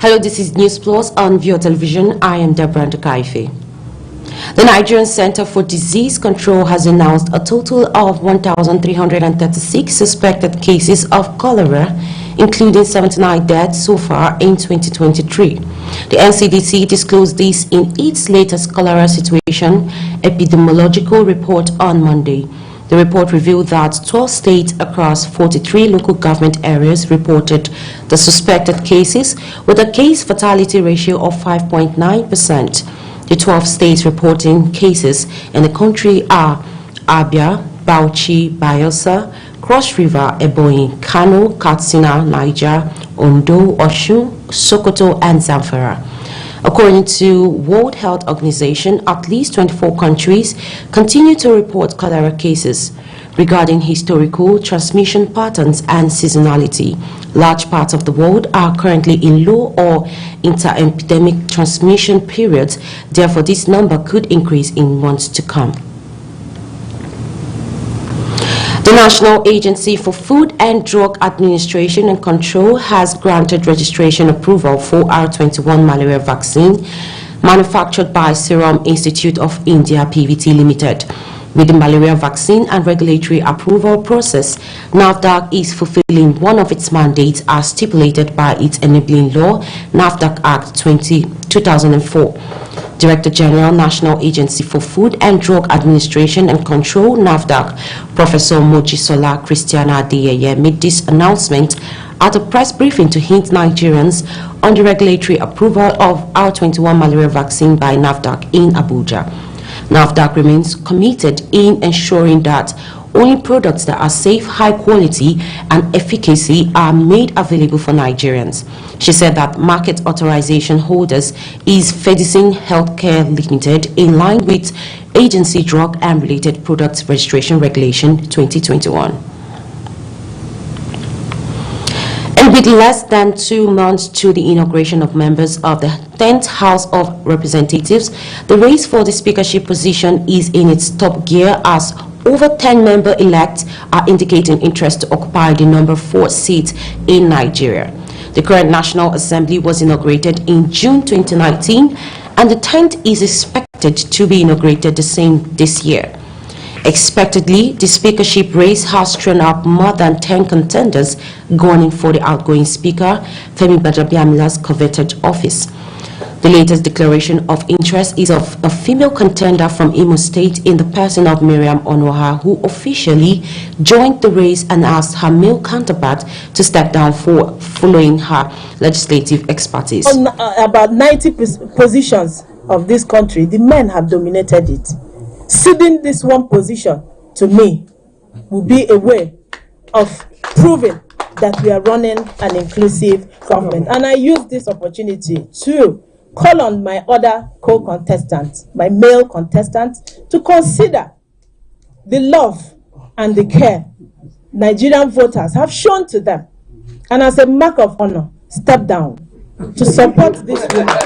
Hello, this is News Plus on View Television. I am Deborah Ndukaife. The Nigerian Center for Disease Control has announced a total of 1,336 suspected cases of cholera, including 79 deaths so far in 2023. The NCDC disclosed this in its latest cholera situation epidemiological report on Monday. The report revealed that 12 states across 43 local government areas reported the suspected cases with a case fatality ratio of 5.9%. The 12 states reporting cases in the country are Abia, Bauchi, Bayelsa, Cross River, Ebonyi, Kano, Katsina, Niger, Ondo, Osun, Sokoto, and Zamfara. According to World Health Organization, at least 24 countries continue to report cholera cases. Regarding historical transmission patterns and seasonality, large parts of the world are currently in low or inter-epidemic transmission periods. Therefore, this number could increase in months to come. The National Agency for Food and Drug Administration and Control has granted registration approval for R21 malaria vaccine manufactured by Serum Institute of India PVT Limited. With the malaria vaccine and regulatory approval process, NAFDAC is fulfilling one of its mandates as stipulated by its enabling law, NAFDAC Act 2004. Director General, National Agency for Food and Drug Administration and Control, NAFDAC, Professor Mojisola Christiana Adeyeye made this announcement at a press briefing to hint Nigerians on the regulatory approval of R21 malaria vaccine by NAFDAC in Abuja. NAFDAC remains committed in ensuring that only products that are safe, high quality, and efficacy are made available for Nigerians. She said that market authorization holders is Fedicine Healthcare Limited in line with Agency Drug and Related Products Registration Regulation 2021. And with less than 2 months to the inauguration of members of the 10th House of Representatives, the race for the speakership position is in its top gear as over 10 member-elects are indicating interest to occupy the number 4 seat in Nigeria. The current National Assembly was inaugurated in June 2019, and the 10th is expected to be inaugurated the same this year. Expectedly, the speakership race has thrown up more than 10 contenders gunning for the outgoing speaker, Femi Gbajabiamila's coveted office. The latest declaration of interest is of a female contender from Imo State in the person of Miriam Onoha, who officially joined the race and asked her male counterpart to step down following her legislative expertise. On about 90 positions of this country, the men have dominated it. Ceding this one position to me will be a way of proving that we are running an inclusive government. And I use this opportunity to call on my other co-contestants, my male contestants, to consider the love and the care Nigerian voters have shown to them, and as a mark of honor, step down to support this woman.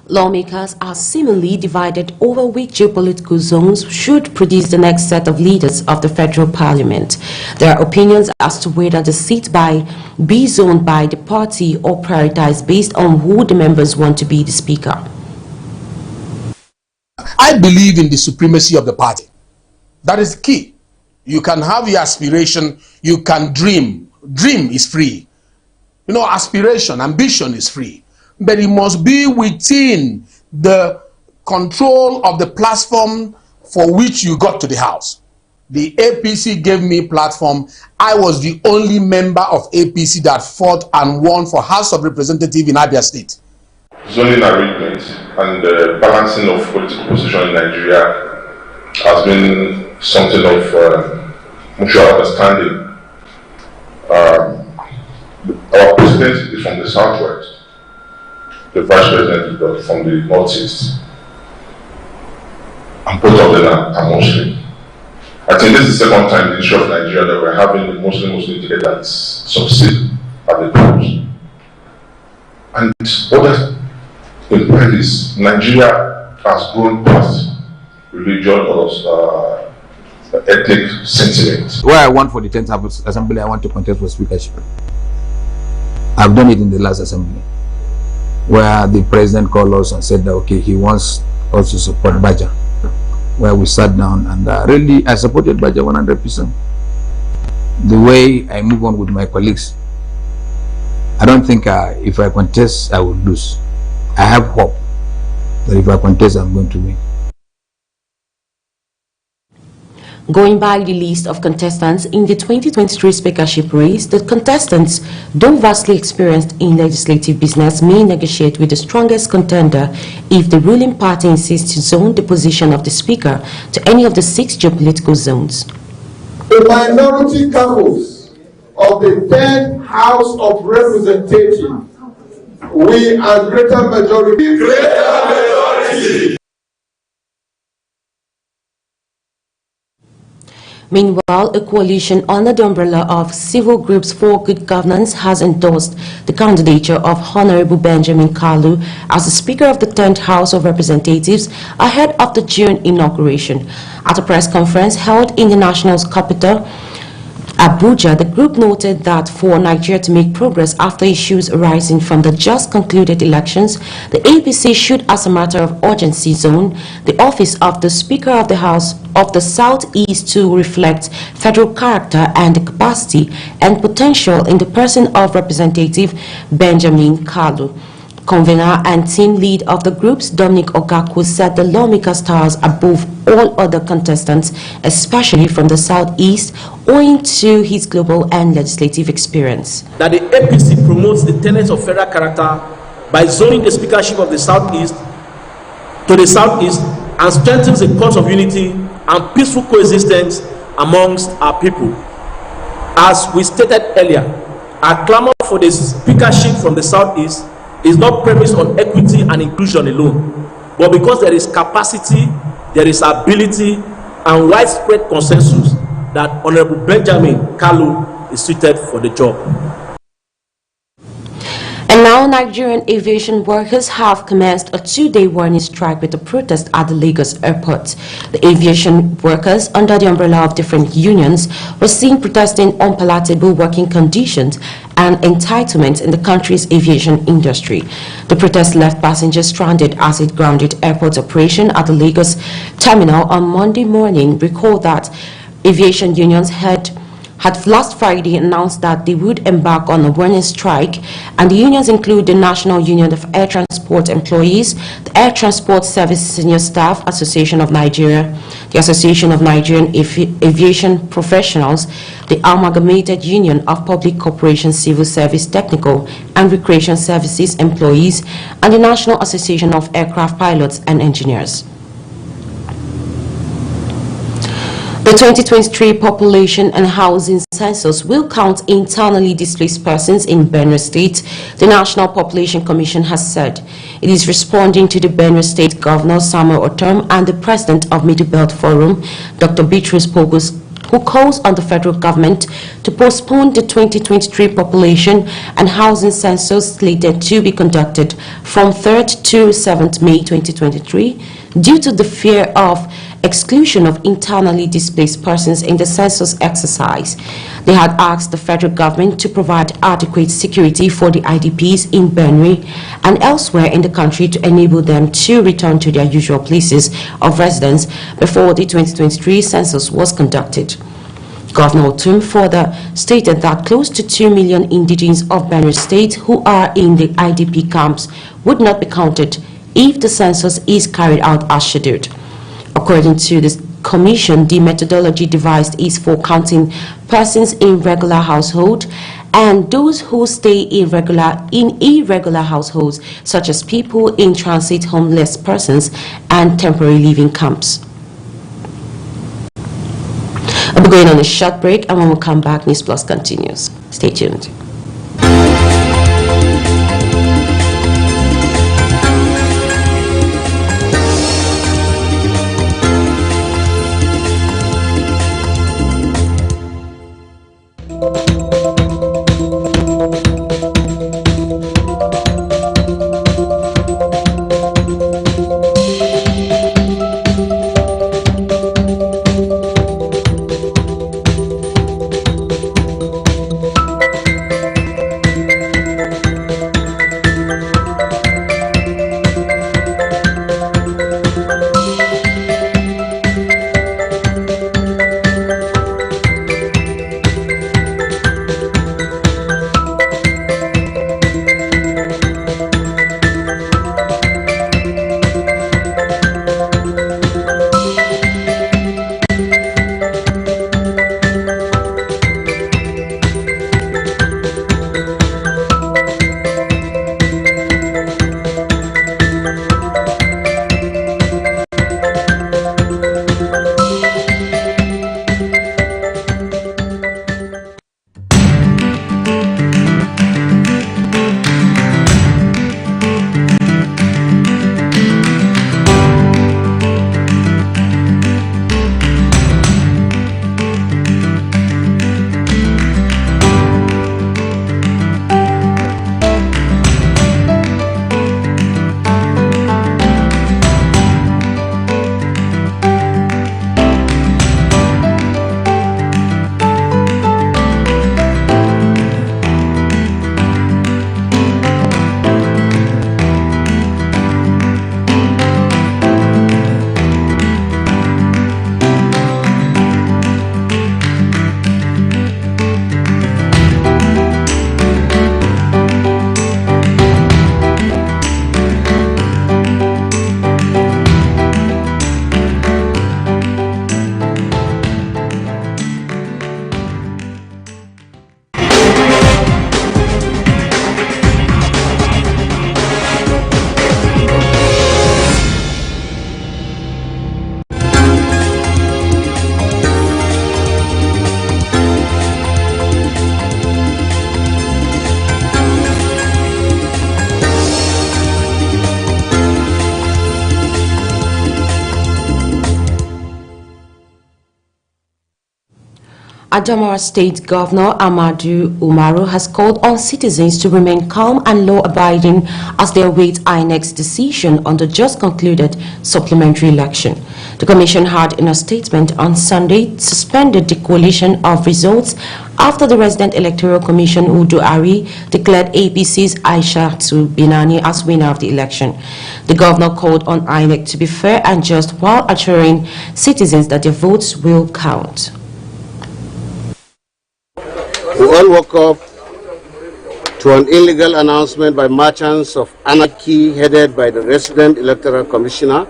Lawmakers are seemingly divided over which geopolitical zones should produce the next set of leaders of the federal parliament. There are opinions as to whether the seat be zoned by the party or prioritized based on who the members want to be the speaker. I believe in the supremacy of the party. That is key. You can have your aspiration, you can dream. Dream is free. You know, aspiration, ambition is free. But it must be within the control of the platform for which you got to the house. The APC gave me platform. I was the only member of APC that fought and won for House of Representatives in Abia State. Zoning arrangement and the balancing of political position in Nigeria has been something of mutual understanding. Our president is from the southwest. The vice president is from the northeast, and both of them are Muslim. I think this is the second time in the history of Nigeria that we're having the Muslim ticket that succeed at the polls. And what that implies is Nigeria has grown past religion or ethnic sentiment. Where I want for the 10th Assembly, I want to contest for speakership. I've done it in the last assembly, where the president called us and said that, okay, he wants us to support Baja, where we sat down and really I supported Baja 100%. The way I move on with my colleagues, I don't think if I contest, I will lose. I have hope that if I contest, I'm going to win. Going by the list of contestants in the 2023 speakership race, the contestants, though vastly experienced in legislative business, may negotiate with the strongest contender if the ruling party insists to zone the position of the speaker to any of the 6 geopolitical zones. The minority caucus of the 10th House of Representatives, we are greater majority. Greater majority. Meanwhile, a coalition under the umbrella of Civil Groups for Good Governance has endorsed the candidature of Honorable Benjamin Kalu as the Speaker of the 10th House of Representatives ahead of the June inauguration. At a press conference held in the national's capital, Abuja, the group noted that for Nigeria to make progress after issues arising from the just concluded elections, the APC should, as a matter of urgency, zone the office of the Speaker of the House of the Southeast to reflect federal character and the capacity and potential in the person of Representative Benjamin Kalu. Convener and team lead of the groups, Dominic Okaku, said the lawmaker stars above all other contestants, especially from the Southeast, owing to his global and legislative experience. That the APC promotes the tenets of federal character by zoning the speakership of the Southeast to the Southeast and strengthens the cause of unity and peaceful coexistence amongst our people. As we stated earlier, our clamor for the speakership from the Southeast is not premised on equity and inclusion alone, but because there is capacity, there is ability, and widespread consensus that Honorable Benjamin Kalu is suited for the job. And now Nigerian aviation workers have commenced a 2-day warning strike with a protest at the Lagos airport. The aviation workers, under the umbrella of different unions, were seen protesting unpalatable working conditions and entitlements in the country's aviation industry. The protest left passengers stranded as it grounded airport operation at the Lagos terminal on Monday morning. Recall that aviation unions had last Friday announced that they would embark on a warning strike, and the unions include the National Union of Air Transport Employees, the Air Transport Service Senior Staff Association of Nigeria, the Association of Nigerian Aviation Professionals, the Amalgamated Union of Public Corporation Civil Service Technical and Recreation Services Employees, and the National Association of Aircraft Pilots and Engineers. The 2023 Population and Housing Census will count internally displaced persons in Benue State, the National Population Commission has said. It is responding to the Benue State Governor Samuel Otom and the President of Middle Belt Forum, Dr. Beatrice Pogus, who calls on the federal government to postpone the 2023 Population and Housing Census slated to be conducted from 3rd to 7th May 2023 due to the fear of exclusion of internally displaced persons in the census exercise. They had asked the federal government to provide adequate security for the IDPs in Benue and elsewhere in the country to enable them to return to their usual places of residence before the 2023 census was conducted. Governor Otum further stated that close to 2 million indigenes of Benue State who are in the IDP camps would not be counted if the census is carried out as scheduled. According to this commission, the methodology devised is for counting persons in regular household and those who stay in irregular households, such as people in transit, homeless persons, and temporary living camps. I'll be going on a short break, and when we come back, News Plus continues. Stay tuned. Adamawa State Governor Amadou Umaru has called on citizens to remain calm and law-abiding as they await INEC's decision on the just concluded supplementary election. The Commission had, in a statement on Sunday, suspended the collation of results after the Resident Electoral Commission Udu Ari declared APC's Aisha Binani as winner of the election. The governor called on INEC to be fair and just while assuring citizens that their votes will count. We all woke up to an illegal announcement by merchants of anarchy headed by the Resident Electoral Commissioner,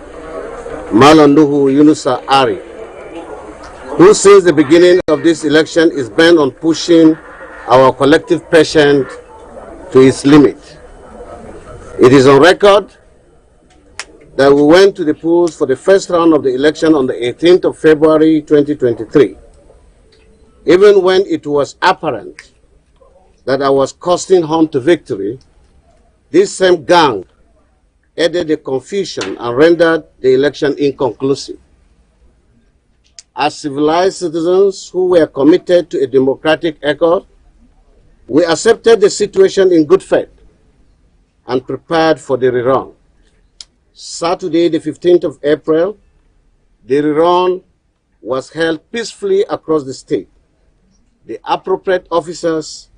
Malanduhu Yunusa Ari, who since the beginning of this election is bent on pushing our collective patient to its limit. It is on record that we went to the polls for the first round of the election on the 18th of February 2023. Even when it was apparent that I was costing home to victory, this same gang added the confusion and rendered the election inconclusive. As civilized citizens who were committed to a democratic accord, we accepted the situation in good faith and prepared for the rerun. Saturday, the 15th of April, the rerun was held peacefully across the state. The appropriate officers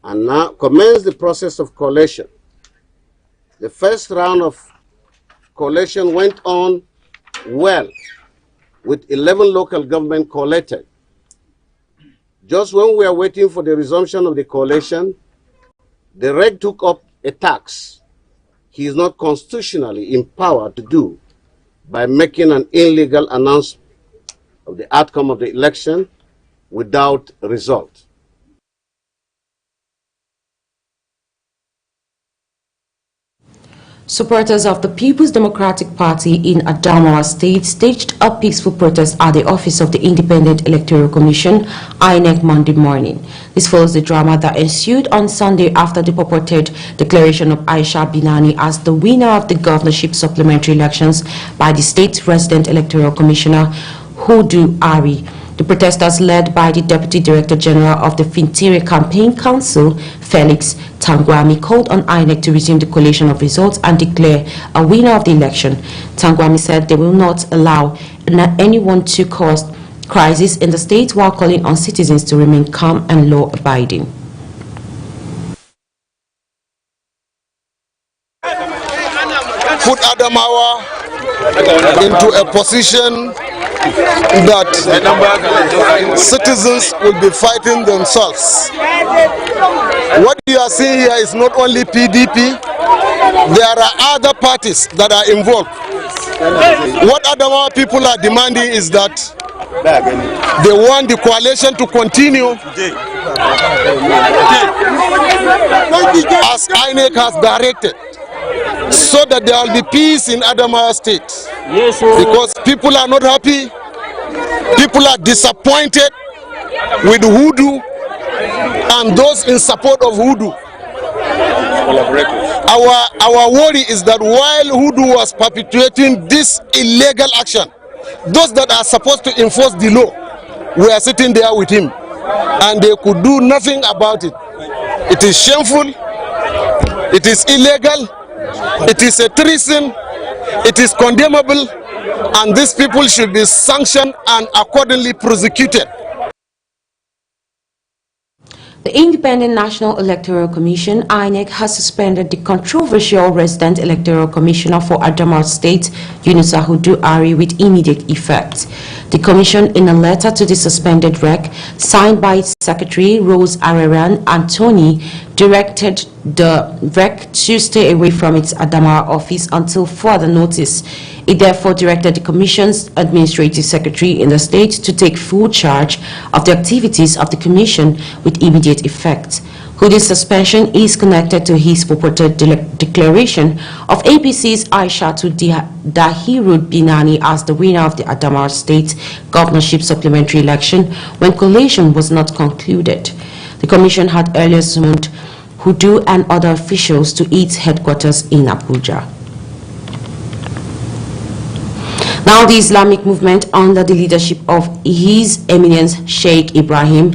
and now commence the process of collation. The first round of collation went on well, with 11 local government collated. Just when we are waiting for the resumption of the collation, the reg took up a tax he is not constitutionally empowered to do by making an illegal announcement of the outcome of the election without result. Supporters of the People's Democratic Party in Adamawa State staged a peaceful protest at the office of the Independent Electoral Commission, INEC, Monday morning. This follows the drama that ensued on Sunday after the purported declaration of Aisha Binani as the winner of the governorship supplementary elections by the state's Resident Electoral Commissioner, Udu Ari. The protesters, led by the Deputy Director General of the Fintiri Campaign Council, Felix Tangwami, called on INEC to resume the collation of results and declare a winner of the election. Tangwami said they will not allow anyone to cause crisis in the state while calling on citizens to remain calm and law-abiding. Put Adamawa into a position that citizens will be fighting themselves. What you are seeing here is not only PDP, there are other parties that are involved. What Adamawa people are demanding is that they want the coalition to continue as INEC has directed, so that there will be peace in Adamawa State. Because people are not happy, people are disappointed with Hudu and those in support of Hudu. Our worry is that while Hudu was perpetuating this illegal action, those that are supposed to enforce the law were sitting there with him, and they could do nothing about it. It is shameful, it is illegal, it is a treason, it is condemnable, and these people should be sanctioned and accordingly prosecuted. The Independent National Electoral Commission, INEC, has suspended the controversial Resident Electoral Commissioner for Adamawa State, Yunusa Udu Ari, with immediate effect. The Commission, in a letter to the suspended REC, signed by its Secretary Rose Areran Anthony, directed the REC to stay away from its Adamawa office until further notice. It therefore directed the Commission's Administrative Secretary in the state to take full charge of the activities of the Commission with immediate effect. Udu's suspension is connected to his purported declaration of APC's Aishatu Dahiru Binani as the winner of the Adamawa State governorship supplementary election when collation was not concluded. The Commission had earlier summoned Udu and other officials to its headquarters in Abuja. Now, the Islamic movement under the leadership of His Eminence Sheikh Ibrahim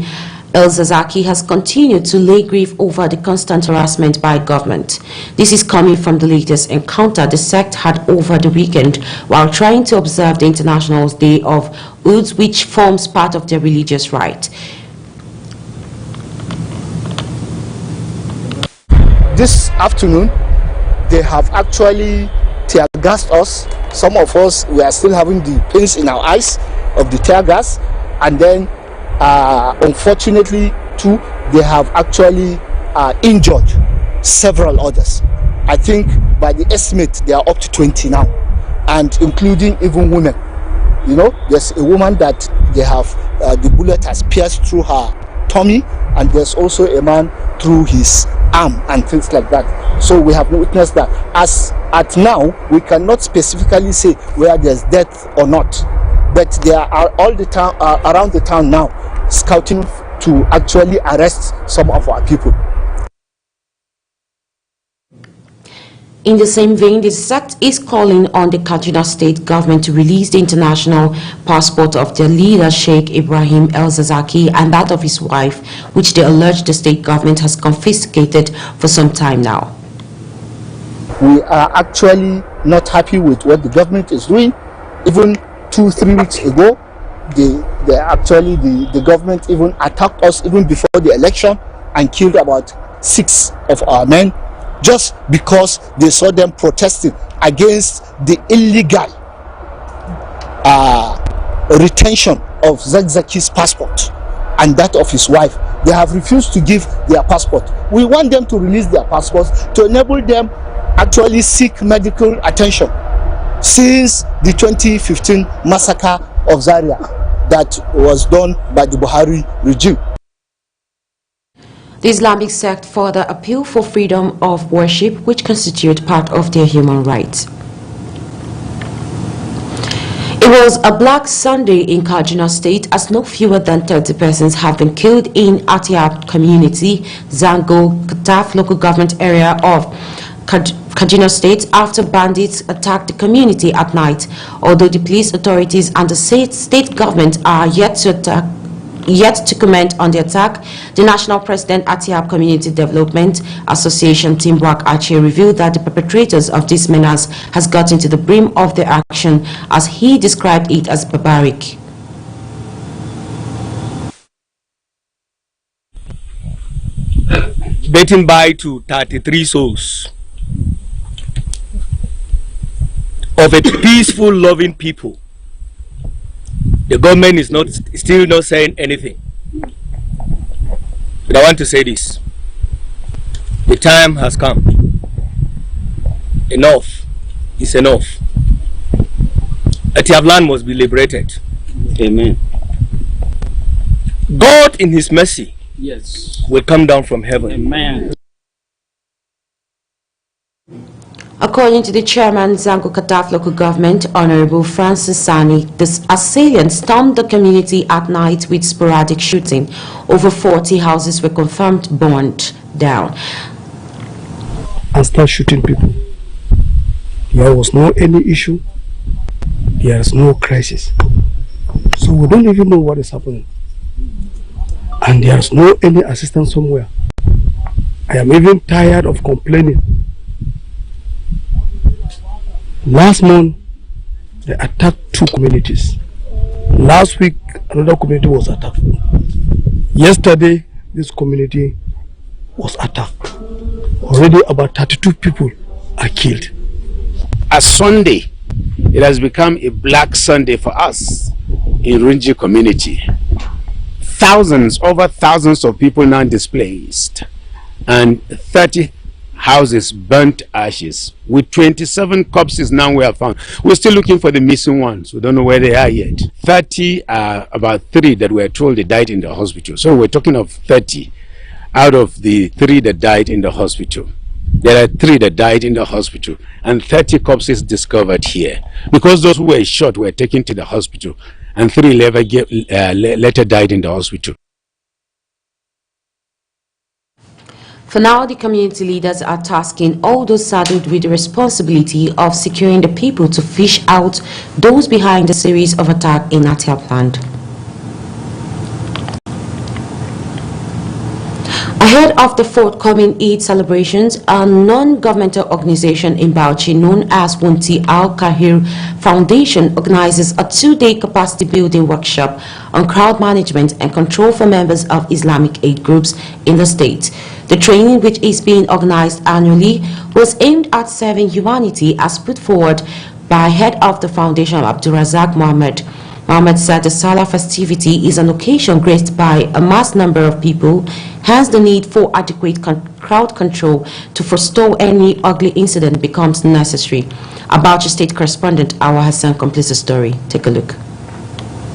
El-Zakzaky has continued to lay grief over the constant harassment by government. This is coming from the latest encounter the sect had over the weekend while trying to observe the International Day of Eid, which forms part of their religious rite. This afternoon, they have actually tear gassed us. Some of us, we are still having the pains in our eyes of the tear gas, and then unfortunately too, they have actually injured several others. I think by the estimate they are up to 20 now, and including even women. You know, there's a woman that they have the bullet has pierced through her tummy, and there's also a man through his arm and things like that. So we have witnessed that. As at now, we cannot specifically say where there's death or not, but they are all the town around the town now scouting to actually arrest some of our people. In the same vein, the sect is calling on the Kaduna State government to release the international passport of their leader Sheikh Ibrahim El-Zakzaky and that of his wife, which they allege the state government has confiscated for some time now. We are actually not happy with what the government is doing. Even 2-3 weeks ago, the government even attacked us even before the election and killed about 6 of our men, just because they saw them protesting against the illegal retention of Zakzaky's passport and that of his wife. They have refused to give their passport. We want them to release their passports to enable them actually seek medical attention since the 2015 massacre of Zaria that was done by the Buhari regime. The Islamic sect further appeal for freedom of worship, which constitute part of their human rights. It was a Black Sunday in Kaduna State as no fewer than 30 persons have been killed in Atiab community, Zango Kataf local government area of Kaduna State after bandits attacked the community at night. Although the police authorities and the state government are yet to comment on the attack, the national president Atiab Community Development Association Timbwak Ache revealed that the perpetrators of this menace has gotten to the brim of their action, as he described it as barbaric. Dating by to 33 souls of a peaceful, loving people. The government is still not saying anything. But I want to say this. The time has come. Enough is enough. Atiab land must be liberated. Amen. God in his mercy will come down from heaven. Amen. According to the chairman, Zango Kataf local government, Honorable Francis Sani, the assailants stormed the community at night with sporadic shooting. Over 40 houses were confirmed burned down. And start shooting people. There was no any issue. There is no crisis. So we don't even know what is happening. And there is no any assistance somewhere. I am even tired of complaining. Last month, they attacked 2 communities. Last week, another community was attacked. Yesterday, this community was attacked. Already about 32 people are killed. As Sunday, it has become a Black Sunday for us in Runji community. Over thousands of people now displaced, and 30 houses burnt ashes, with 27 corpses now we have found. We're still looking for the missing ones. We don't know where they are yet. 30 about 3 that were told they died in the hospital. So we're talking of 30 out of the 3 that died in the hospital. There are 3 that died in the hospital and 30 corpses discovered here, because those who were shot were taken to the hospital and 3 later died in the hospital. For now, the community leaders are tasking all those saddled with the responsibility of securing the people to fish out those behind the series of attacks in Atiapland. Ahead of the forthcoming Eid celebrations, a non-governmental organization in Bauchi known as Wunti Al-Kahir Foundation organizes a two-day capacity building workshop on crowd management and control for members of Islamic aid groups in the state. The training, which is being organized annually, was aimed at serving humanity as put forward by head of the foundation, Abdulrazak Mohammed. Mohammed said the Salah festivity is an occasion graced by a mass number of people, hence the need for adequate crowd control to forestall any ugly incident becomes necessary. About your state correspondent, Awa Hassan completes the story. Take a look.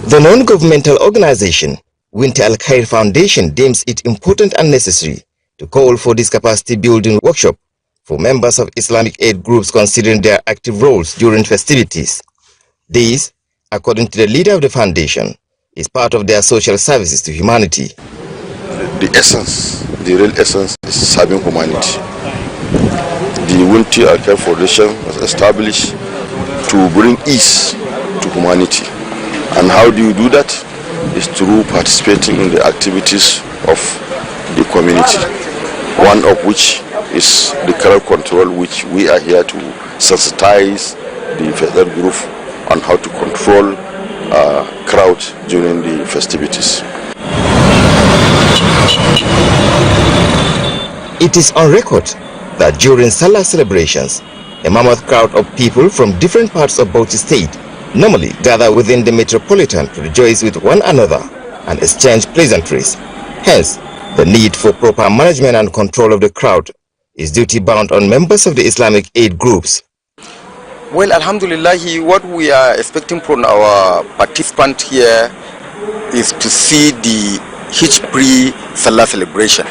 The non-governmental organization, Winter Al-Khair Foundation, deems it important and necessary to call for this capacity building workshop for members of Islamic aid groups considering their active roles during festivities. These, according to the leader of the foundation, is part of their social services to humanity. The essence, the real essence, is serving humanity. The Wunti Al-Khair Foundation was established to bring ease to humanity. And how do you do that? Is through participating in the activities of the community. One of which is the crowd control, which we are here to sensitize the federal group on how to control crowd during the festivities. It is on record that during Salah celebrations, a mammoth crowd of people from different parts of Bauchi State normally gather within the metropolitan to rejoice with one another and exchange pleasantries. Hence, the need for proper management and control of the crowd is duty-bound on members of the Islamic aid groups. Well, alhamdulillah, what we are expecting from our participant here is to see the Hijj Salah celebration.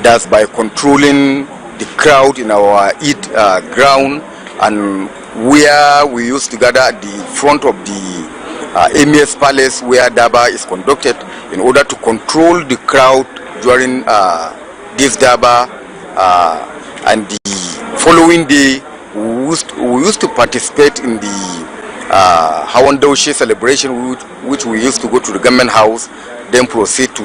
That's by controlling the crowd in our Eid ground, and where we used to gather at the front of the Emir's Palace where Daba is conducted, in order to control the crowd during this Daba, and the following day we used to participate in the Hawan Daushe celebration, which we used to go to the government house, then proceed to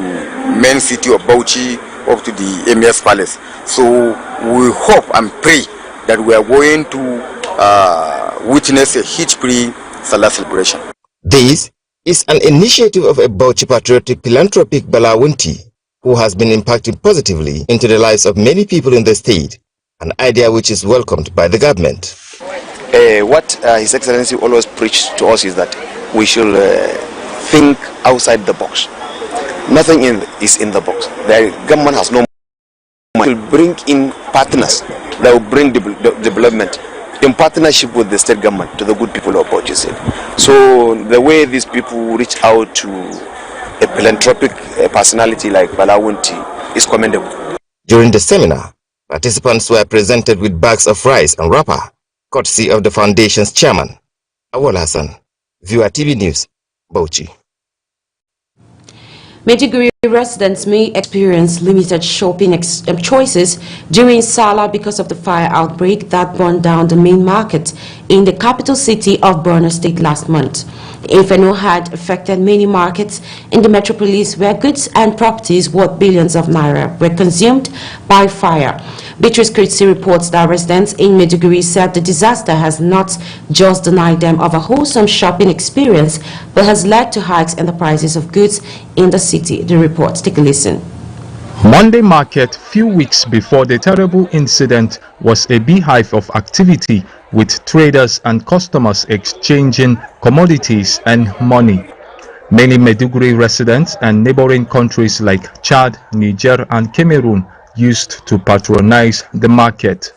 main city of Bauchi up to the Emir's Palace. So we hope and pray that we are going to witness a Hijj Salah celebration. This is an initiative of a Bauchi patriotic philanthropic Bala Wunti, who has been impacting positively into the lives of many people in the state, an idea which is welcomed by the government. What His Excellency always preached to us is that we should think outside the box. Nothing is in the box. The government has no money. Will bring in partners that will bring development in partnership with the state government to the good people of Bauchi State. So the way these people reach out to a philanthropic personality like Bala Wunti is commendable. During the seminar, participants were presented with bags of rice and wrapper, courtesy of the foundation's chairman, Awal Hassan. Viewer TV News, Bauchi. Maiduguri residents may experience limited shopping choices during Salah because of the fire outbreak that burned down the main market in the capital city of Borno State last month. The inferno had affected many markets in the metropolis where goods and properties worth billions of naira were consumed by fire. Beatrice Kritsi reports that residents in Maiduguri said the disaster has not just denied them of a wholesome shopping experience, but has led to hikes in the prices of goods in the city. The report, take a listen. Monday market, few weeks before the terrible incident, was a beehive of activity, with traders and customers exchanging commodities and money. Many Maiduguri residents and neighboring countries like Chad, Niger and Cameroon used to patronize the market.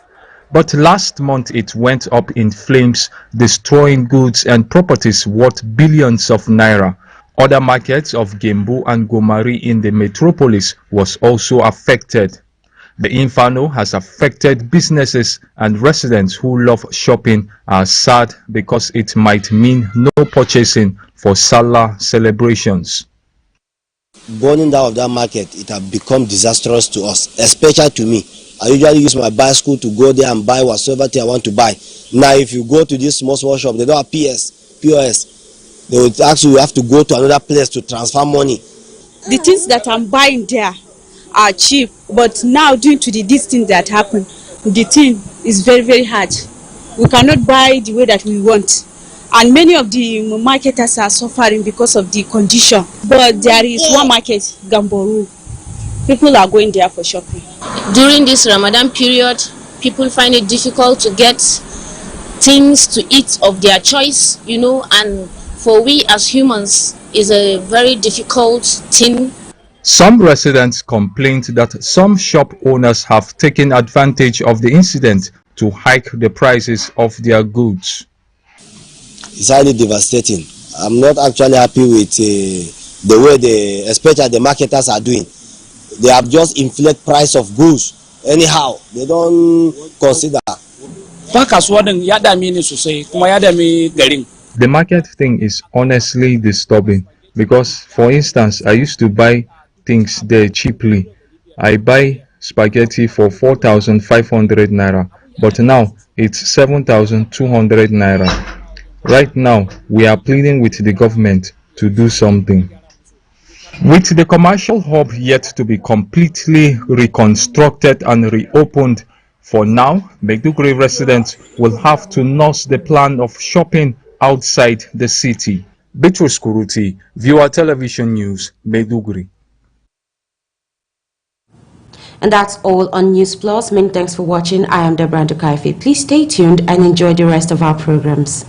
But last month it went up in flames, destroying goods and properties worth billions of naira. Other markets of Gembu and Gomari in the metropolis was also affected. The inferno has affected businesses, and residents who love shopping are sad because it might mean no purchasing for Salah celebrations. Burning down of that market, it has become disastrous to us, especially to me. I usually use my bicycle to go there and buy whatsoever thing I want to buy. Now, if you go to this small shop, they don't have POS. They will ask you have to go to another place to transfer money. The things that I'm buying there are cheap, but now due to these things that happen, the thing is very, very hard. We cannot buy the way that we want. And many of the marketers are suffering because of the condition. But there is one market, Gamboru. People are going there for shopping. During this Ramadan period, people find it difficult to get things to eat of their choice, and for we as humans, is a very difficult thing. Some residents complained that some shop owners have taken advantage of the incident to hike the prices of their goods. It's highly devastating. I'm not actually happy with the way especially the marketers are doing. They have just inflated price of goods anyhow. They don't consider. The market thing is honestly disturbing because, for instance, I used to buy things there cheaply. I buy spaghetti for 4,500 naira, but now it's 7,200 naira. Right now, we are pleading with the government to do something. With the commercial hub yet to be completely reconstructed and reopened, for now, Maiduguri residents will have to nurse the plan of shopping outside the city. Bitrus Kuruti, Viewer Television News, Maiduguri. And that's all on News Plus. Many thanks for watching. I am Deborah Ndukaife. Please stay tuned and enjoy the rest of our programs.